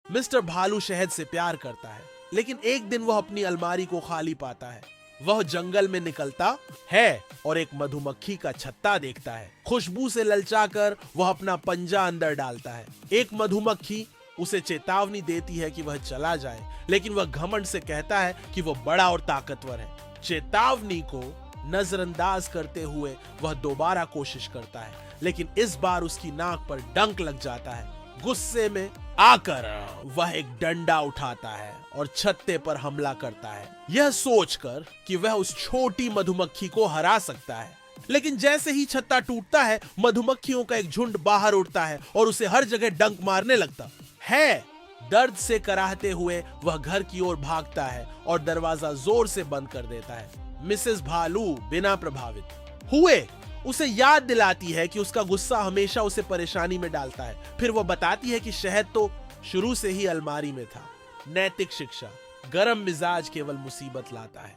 Mister भालू शहद से प्यार करता है, लेकिन एक दिन वह अपनी अलमारी को खाली पाता है। वह जंगल में निकलता है और एक मधुमक्खी का छत्ता देखता है। खुशबू से ललचाकर वह अपना पंजा अंदर डालता है। एक मधुमक्खी उसे चेतावनी देती है कि वह चला जाए, लेकिन वह घमंड से कहता है कि वह बड़ा और ताकतवर है। चेतावनी को नजरअंदाज करते हुए वह दोबारा कोशिश करता है, लेकिन इस बार उसकी नाक पर डंक लग जाता है। गुस्से में आकर वह एक डंडा उठाता है और छत्ते पर हमला करता है, यह सोचकर कि वह उस छोटी मधुमक्खी को हरा सकता है। लेकिन जैसे ही छत्ता टूटता है, मधुमक्खियों का एक झुंड बाहर उड़ता है और उसे हर जगह डंक मारने लगता है। दर्द से कराहते हुए वह घर की ओर भागता है और दरवाजा जोर से बंद कर देता है। मिसेस भालू बिना प्रभावित हुए उसे याद दिलाती है कि उसका गुस्सा हमेशा उसे परेशानी में डालता है। फिर वह बताती है कि शहद तो शुरू से ही अलमारी में था। नैतिक शिक्षा: गरम मिजाज केवल मुसीबत लाता है।